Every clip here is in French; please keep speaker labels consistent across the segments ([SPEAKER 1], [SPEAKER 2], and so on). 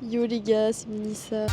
[SPEAKER 1] Yo les gars, c'est Melissa.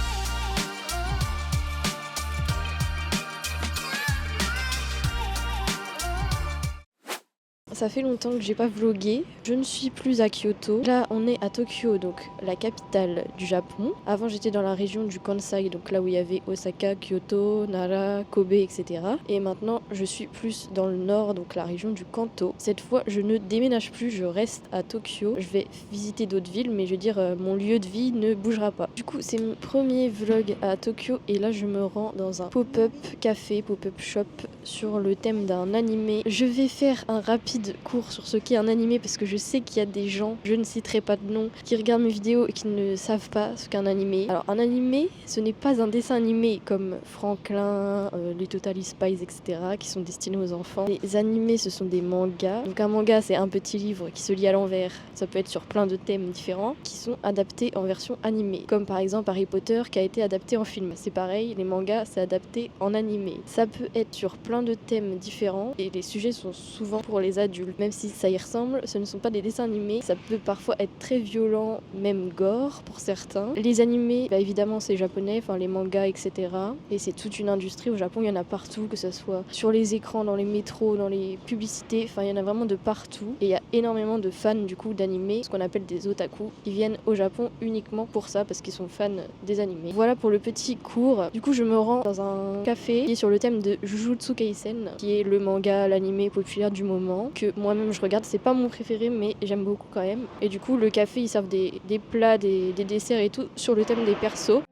[SPEAKER 1] Ça fait longtemps que j'ai pas vlogué. Je ne suis plus à Kyoto. Là, on est à Tokyo, donc la capitale du Japon. Avant, j'étais dans la région du Kansai, donc là où il y avait Osaka, Kyoto, Nara, Kobe, etc. Et maintenant, je suis plus dans le nord, donc la région du Kanto. Cette fois, je ne déménage plus, je reste à Tokyo. Je vais visiter d'autres villes, mais je veux dire, mon lieu de vie ne bougera pas. Du coup, c'est mon premier vlog à Tokyo et là, je me rends dans un pop-up café, pop-up shop sur le thème d'un animé. Je vais faire un rapide cours sur ce qu'est un animé parce que je sais qu'il y a des gens, je ne citerai pas de nom, qui regardent mes vidéos et qui ne savent pas ce qu'est un animé. Alors un animé, ce n'est pas un dessin animé comme Franklin, les Totally Spies, etc. qui sont destinés aux enfants. Les animés, ce sont des mangas. Donc un manga, c'est un petit livre qui se lit à l'envers. Ça peut être sur plein de thèmes différents qui sont adaptés en version animée. Comme par exemple Harry Potter qui a été adapté en film. C'est pareil, les mangas, c'est adapté en animé. Ça peut être sur plein de thèmes différents et les sujets sont souvent pour les adultes. Même si ça y ressemble, ce ne sont pas des dessins animés. Ça peut parfois être très violent, même gore pour certains. Les animés, bah évidemment c'est japonais, enfin les mangas, etc. Et c'est toute une industrie au Japon, il y en a partout, que ce soit sur les écrans, dans les métros, dans les publicités, enfin il y en a vraiment de partout. Et il y a énormément de fans du coup d'animés, ce qu'on appelle des otaku. Ils viennent au Japon uniquement pour ça, parce qu'ils sont fans des animés. Voilà pour le petit cours. Du coup je me rends dans un café qui est sur le thème de Jujutsu Kaisen, qui est le manga, l'animé populaire du moment, que moi-même je regarde. C'est pas mon préféré mais j'aime beaucoup quand même. Et du coup le café ils servent des plats, des desserts et tout sur le thème des persos.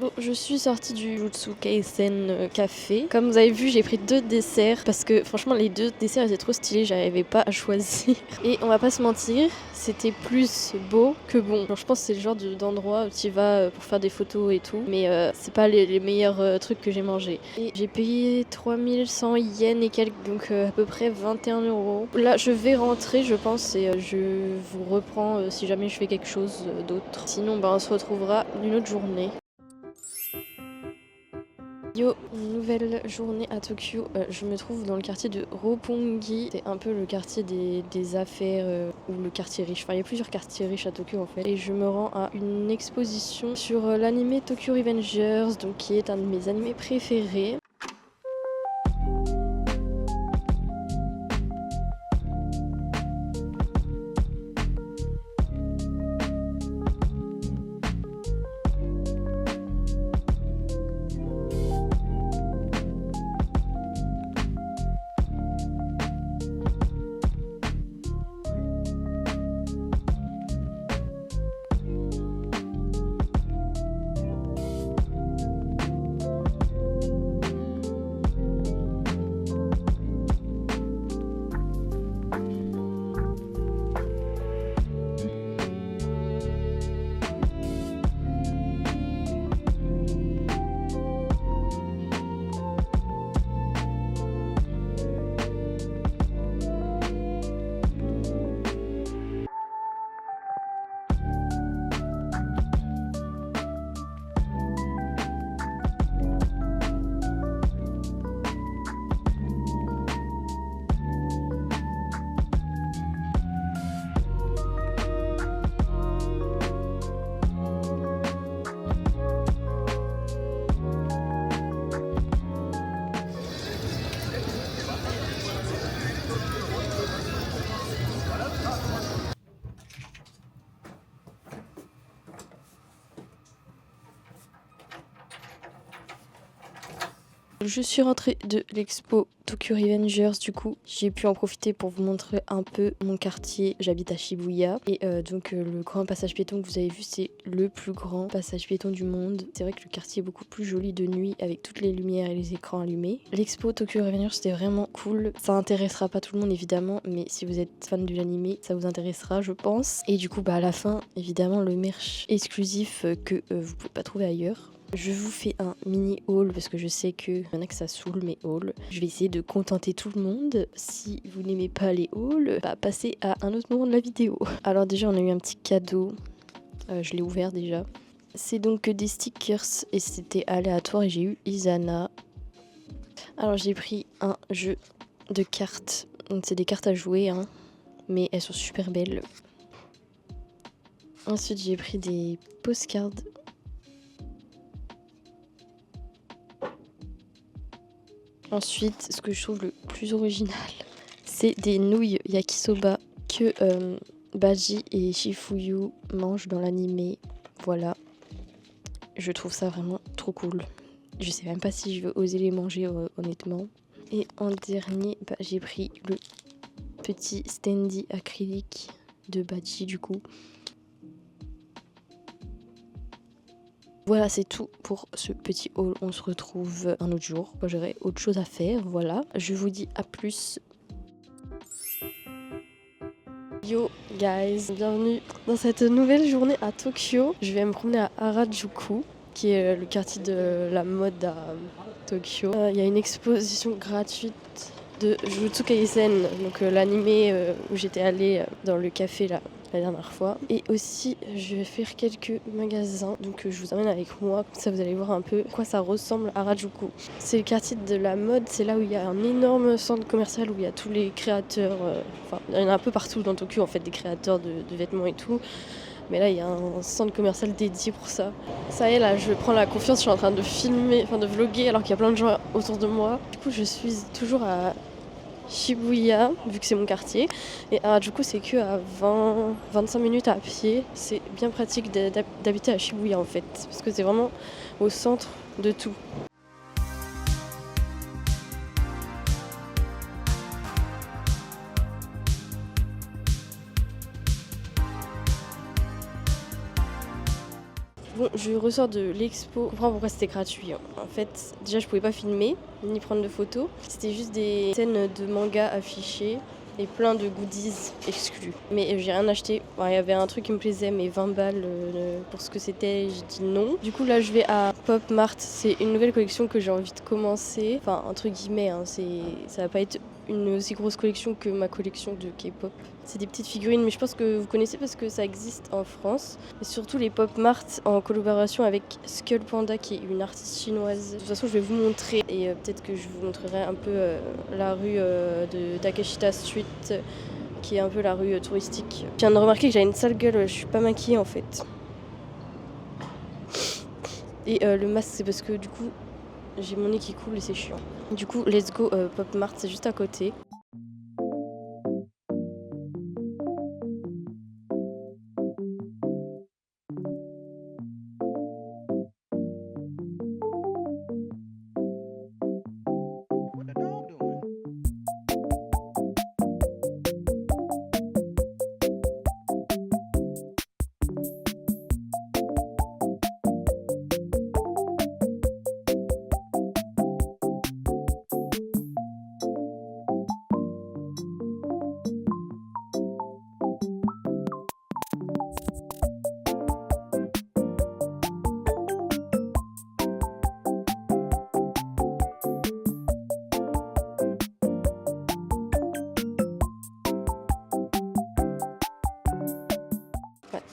[SPEAKER 1] Bon, je suis sortie du Jutsu Kaisen café. Comme vous avez vu, j'ai pris 2 desserts parce que franchement les 2 desserts étaient trop stylés, j'arrivais pas à choisir. Et on va pas se mentir, c'était plus beau que bon. Genre, je pense que c'est le genre d'endroit où tu vas pour faire des photos et tout, mais c'est pas les meilleurs trucs que j'ai mangés. Et j'ai payé 3100 yens et quelques, donc à peu près 21 €. Là, je vais rentrer, je pense, et je vous reprends si jamais je fais quelque chose d'autre. Sinon, on se retrouvera une autre journée. Yo, une nouvelle journée à Tokyo. Je me trouve dans le quartier de Roppongi. C'est un peu le quartier des affaires ou le quartier riche. Enfin, il y a plusieurs quartiers riches à Tokyo en fait. Et je me rends à une exposition sur l'anime Tokyo Revengers, donc qui est un de mes animés préférés. Je suis rentrée de l'expo Tokyo Revengers, du coup j'ai pu en profiter pour vous montrer un peu mon quartier. J'habite à Shibuya et donc le grand passage piéton que vous avez vu, c'est le plus grand passage piéton du monde. C'est vrai que le quartier est beaucoup plus joli de nuit avec toutes les lumières et les écrans allumés. L'expo Tokyo Revengers c'était vraiment cool. Ça intéressera pas tout le monde évidemment, mais si vous êtes fan de l'anime, ça vous intéressera je pense. Et du coup à la fin évidemment le merch exclusif que vous pouvez pas trouver ailleurs. Je vous fais un mini haul parce que je sais qu'il y en a que ça saoule mes hauls. Je vais essayer de contenter tout le monde. Si vous n'aimez pas les hauls, passez à un autre moment de la vidéo. Alors déjà on a eu un petit cadeau, je l'ai ouvert déjà. C'est donc des stickers et c'était aléatoire et j'ai eu Izana. Alors j'ai pris un jeu de cartes, c'est des cartes à jouer hein, mais elles sont super belles. Ensuite j'ai pris des postcards. Ensuite, ce que je trouve le plus original, c'est des nouilles yakisoba que Baji et Shifuyu mangent dans l'anime. Voilà, je trouve ça vraiment trop cool. Je sais même pas si je vais oser les manger honnêtement. Et en dernier, j'ai pris le petit standy acrylique de Baji du coup. Voilà, c'est tout pour ce petit haul. On se retrouve un autre jour quand j'aurai autre chose à faire. Voilà, je vous dis à plus. Yo guys, bienvenue dans cette nouvelle journée à Tokyo. Je vais me promener à Harajuku, qui est le quartier de la mode à Tokyo. Il y a une exposition gratuite de Jujutsu Kaisen, donc l'anime où j'étais allée dans le café là. La dernière fois. Et aussi, je vais faire quelques magasins. Donc, je vous emmène avec moi. Comme ça, vous allez voir un peu quoi ça ressemble à Harajuku. C'est le quartier de la mode. C'est là où il y a un énorme centre commercial où il y a tous les créateurs. Enfin, il y en a un peu partout dans Tokyo, en fait, des créateurs de vêtements et tout. Mais là, il y a un centre commercial dédié pour ça. Ça y est, là, je prends la confiance. Je suis en train de filmer, enfin de vlogger alors qu'il y a plein de gens autour de moi. Du coup, je suis toujours à Shibuya, vu que c'est mon quartier. Et Harajuku, c'est que à 20-25 minutes à pied. C'est bien pratique d'habiter à Shibuya en fait, parce que c'est vraiment au centre de tout. Bon, je ressors de l'expo. Je comprends pourquoi c'était gratuit. En fait, déjà, je pouvais pas filmer ni prendre de photos. C'était juste des scènes de manga affichées et plein de goodies exclus. Mais j'ai rien acheté. Il y avait un truc qui me plaisait, mais 20 balles pour ce que c'était, j'ai dit non. Du coup, là, je vais à Pop Mart. C'est une nouvelle collection que j'ai envie de commencer. Enfin, entre guillemets, hein, ça va pas être une aussi grosse collection que ma collection de K-pop. C'est des petites figurines, mais je pense que vous connaissez parce que ça existe en France. Et surtout les Pop Mart en collaboration avec Skull Panda, qui est une artiste chinoise. De toute façon, je vais vous montrer et peut-être que je vous montrerai un peu la rue de Takeshita Street, qui est un peu la rue touristique. Je viens de remarquer que j'avais une sale gueule, je suis pas maquillée en fait. Et le masque, c'est parce que du coup, j'ai mon nez qui coule et c'est chiant. Du coup, let's go Pop Mart, c'est juste à côté.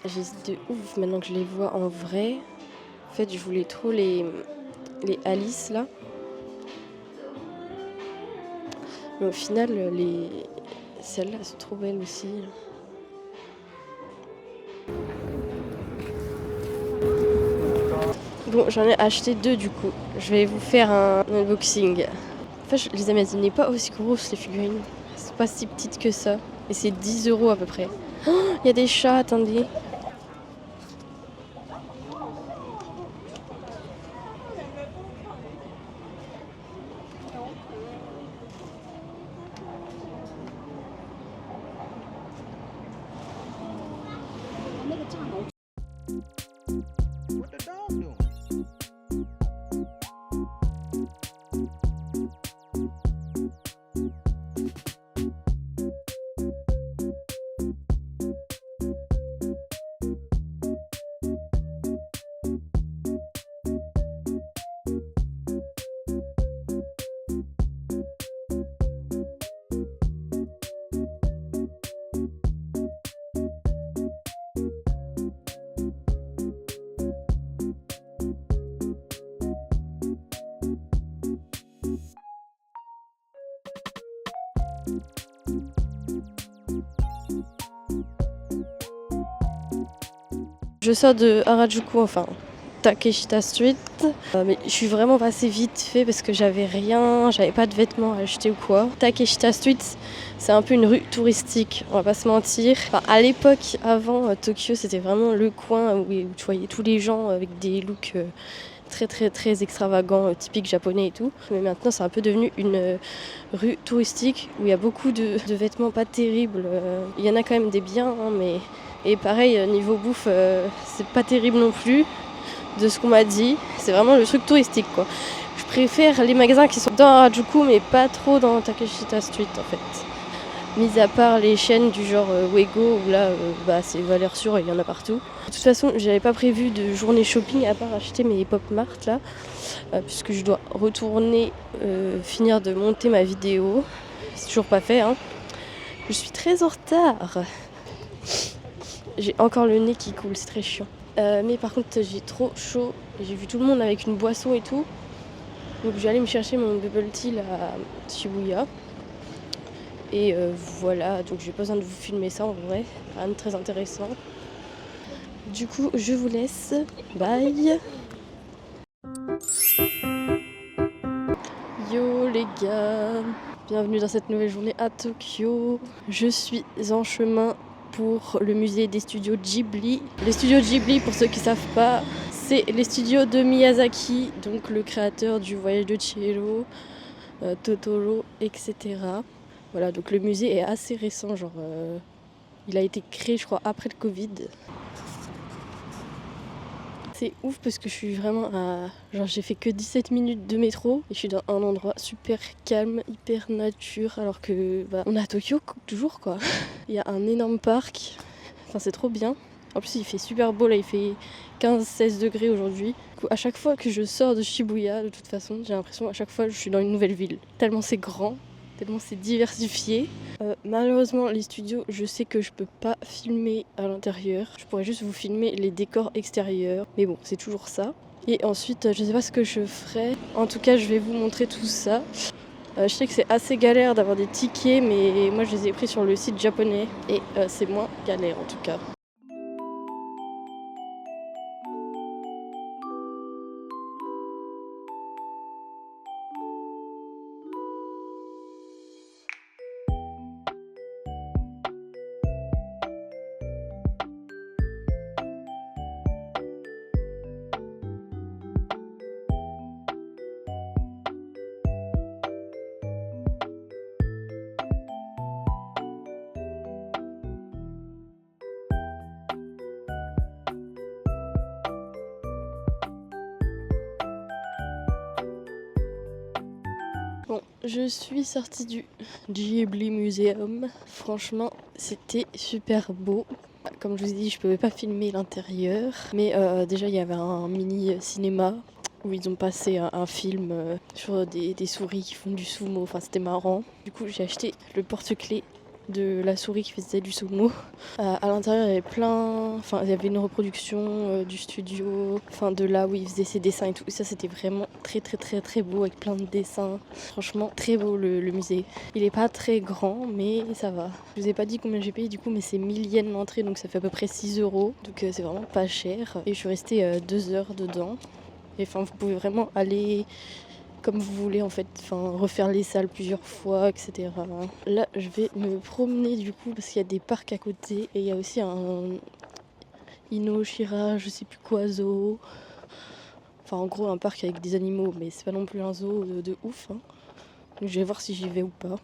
[SPEAKER 1] J'hésite de ouf maintenant que je les vois en vrai. En fait, je voulais trop les Alice là. Mais au final, celles-là sont trop belles aussi. Bon, j'en ai acheté 2 du coup. Je vais vous faire un unboxing. En fait, je les imaginais pas aussi grosses les figurines. C'est pas si petites que ça. Et c'est 10 € à peu près. Oh, il y a des chats, attendez. Je sors de Harajuku, enfin Takeshita Street, mais je suis vraiment passée vite fait parce que j'avais pas de vêtements à acheter ou quoi. Takeshita Street, c'est un peu une rue touristique, on va pas se mentir. Enfin, à l'époque, avant Tokyo, c'était vraiment le coin où tu voyais tous les gens avec des looks très très très extravagants, typiques japonais et tout. Mais maintenant, c'est un peu devenu une rue touristique où il y a beaucoup de vêtements pas terribles. Il y en a quand même des biens, hein, mais... Et pareil, niveau bouffe, c'est pas terrible non plus. De ce qu'on m'a dit, c'est vraiment le truc touristique quoi. Je préfère les magasins qui sont dans Harajuku mais pas trop dans Takeshita Street en fait. Mis à part les chaînes du genre Wego où là c'est valeur sûre et il y en a partout. De toute façon j'avais pas prévu de journée shopping à part acheter mes Pop Mart là puisque je dois retourner finir de monter ma vidéo. C'est toujours pas fait hein. Je suis très en retard. J'ai encore le nez qui coule, c'est très chiant. Mais par contre j'ai trop chaud, j'ai vu tout le monde avec une boisson et tout. Donc je vais aller me chercher mon bubble tea à Shibuya. Et voilà, donc j'ai pas besoin de vous filmer ça en vrai, rien de très intéressant. Du coup je vous laisse, bye. Yo les gars, bienvenue dans cette nouvelle journée à Tokyo. Je suis en chemin pour le musée des studios Ghibli. Les studios Ghibli, pour ceux qui ne savent pas, c'est les studios de Miyazaki, donc le créateur du Voyage de Chihiro, Totoro, etc. Voilà, donc le musée est assez récent, genre il a été créé je crois après le Covid. C'est ouf parce que je suis vraiment à... Genre j'ai fait que 17 minutes de métro et je suis dans un endroit super calme, hyper nature alors que on est à Tokyo toujours quoi. Il y a un énorme parc, enfin c'est trop bien. En plus il fait super beau là, il fait 15-16 degrés aujourd'hui. À chaque fois que je sors de Shibuya, de toute façon j'ai l'impression à chaque fois je suis dans une nouvelle ville. Tellement c'est grand, tellement c'est diversifié. Malheureusement les studios, je sais que je peux pas filmer à l'intérieur. Je pourrais juste vous filmer les décors extérieurs. Mais bon, c'est toujours ça. Et ensuite, je sais pas ce que je ferai. En tout cas, je vais vous montrer tout ça. Je sais que c'est assez galère d'avoir des tickets, mais moi je les ai pris sur le site japonais. Et c'est moins galère en tout cas. Bon, je suis sortie du Ghibli Museum. Franchement, c'était super beau. Comme je vous ai dit, je pouvais pas filmer l'intérieur. Mais déjà, il y avait un mini cinéma où ils ont passé un film sur des souris qui font du sumo. Enfin, c'était marrant. Du coup, j'ai acheté le porte-clés de la souris qui faisait du sumo. À l'intérieur, il y avait il y avait une reproduction du studio, de là où il faisait ses dessins et tout. Ça, c'était vraiment très très très très beau avec plein de dessins. Franchement, très beau le musée. Il est pas très grand, mais ça va. Je vous ai pas dit combien j'ai payé du coup, mais c'est 1000 yens l'entrée, donc ça fait à peu près 6 €. Donc c'est vraiment pas cher. Et je suis restée 2 heures dedans. Et vous pouvez vraiment aller comme vous voulez en fait, refaire les salles plusieurs fois, etc. Là, je vais me promener du coup parce qu'il y a des parcs à côté et il y a aussi un Inoshira, je sais plus quoi, zoo. Enfin, en gros, un parc avec des animaux, mais c'est pas non plus un zoo de ouf. Hein. Donc, je vais voir si j'y vais ou pas.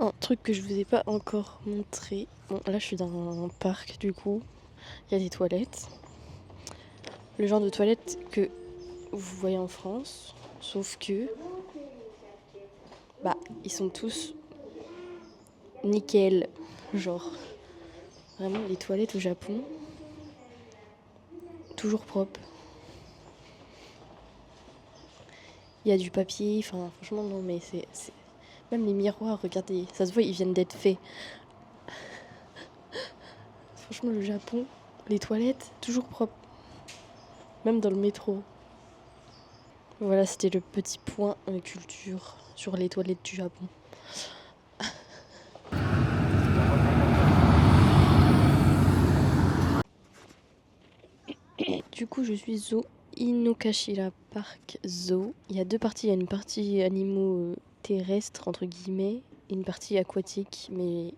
[SPEAKER 1] Un truc que je vous ai pas encore montré. Bon, là, je suis dans un parc du coup. Il y a des toilettes. Le genre de toilettes que vous voyez en France, sauf que ils sont tous nickel, genre vraiment les toilettes au Japon toujours propres. Il y a du papier, franchement non mais c'est même les miroirs, regardez, ça se voit ils viennent d'être faits. Franchement le Japon, les toilettes toujours propres, même dans le métro. Voilà, c'était le petit point culture sur les toilettes du Japon. coup, je suis au Inokashira Park Zoo. Il y a deux parties. Il y a une partie animaux terrestres, entre guillemets, et une partie aquatique. Mais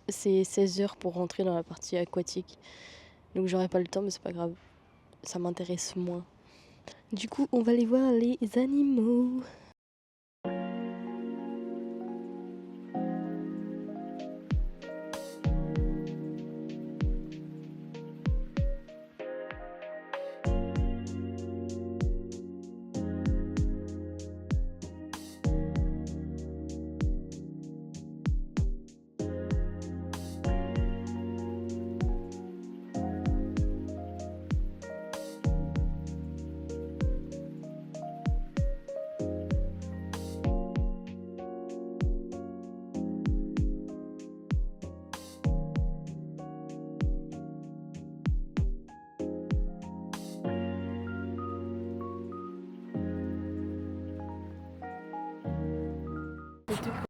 [SPEAKER 1] c'est 16 heures pour rentrer dans la partie aquatique. Donc j'aurai pas le temps, mais c'est pas grave. Ça m'intéresse moins. Du coup, on va aller voir les animaux.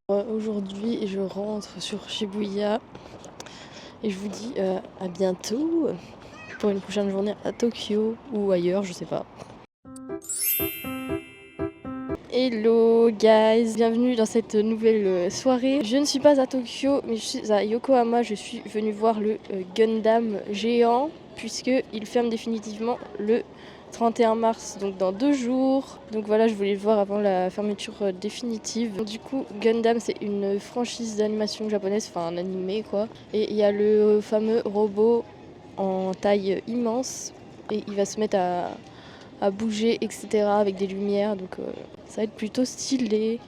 [SPEAKER 1] Aujourd'hui, je rentre sur Shibuya et je vous dis à bientôt pour une prochaine journée à Tokyo ou ailleurs, je sais pas. Hello guys, bienvenue dans cette nouvelle soirée. Je ne suis pas à Tokyo, mais je suis à Yokohama. Je suis venue voir le Gundam géant puisqu'il ferme définitivement le 31 mars, donc dans 2 jours. Donc voilà, je voulais le voir avant la fermeture définitive. Du coup, Gundam, c'est une franchise d'animation japonaise, enfin un animé quoi. Et il y a le fameux robot en taille immense et il va se mettre à bouger, etc. avec des lumières, donc ça va être plutôt stylé.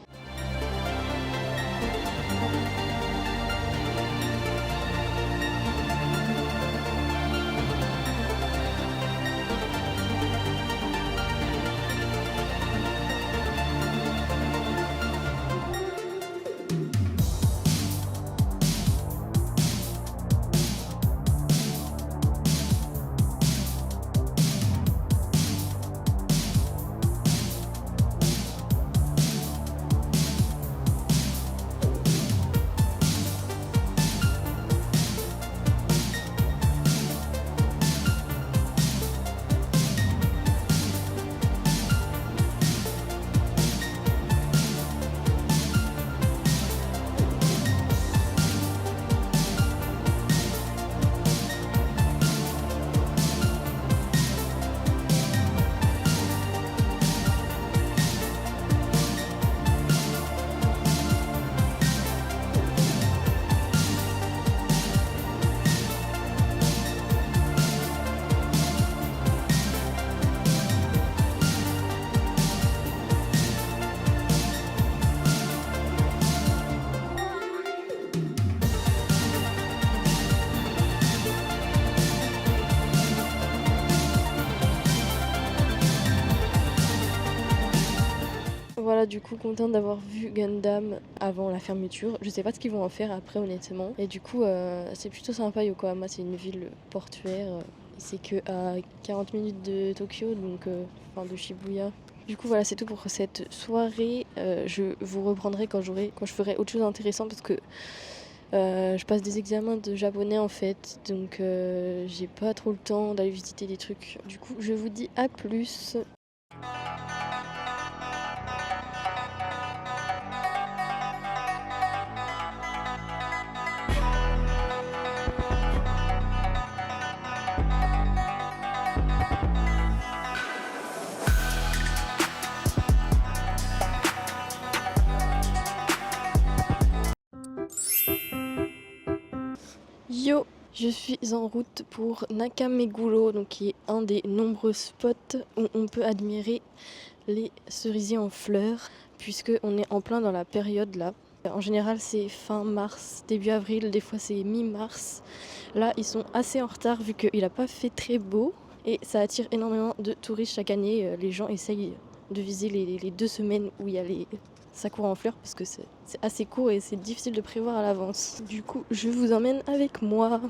[SPEAKER 1] Voilà, du coup, contente d'avoir vu Gundam avant la fermeture. Je sais pas ce qu'ils vont en faire après, honnêtement. Et du coup, c'est plutôt sympa, Yokohama, c'est une ville portuaire. C'est que à 40 minutes de Tokyo, donc enfin de Shibuya. Du coup, voilà, c'est tout pour cette soirée. Je vous reprendrai quand je ferai autre chose d'intéressant parce que je passe des examens de japonais en fait, donc j'ai pas trop le temps d'aller visiter des trucs. Du coup, je vous dis à plus. Yo, je suis en route pour Nakameguro, donc qui est un des nombreux spots où on peut admirer les cerisiers en fleurs, puisque on est en plein dans la période là. En général, c'est fin mars, début avril, des fois c'est mi-mars. Là, ils sont assez en retard vu qu'il n'a pas fait très beau et ça attire énormément de touristes chaque année. Les gens essayent de viser les 2 semaines où il y a les sakura en fleurs parce que c'est assez court et c'est difficile de prévoir à l'avance. Du coup, je vous emmène avec moi.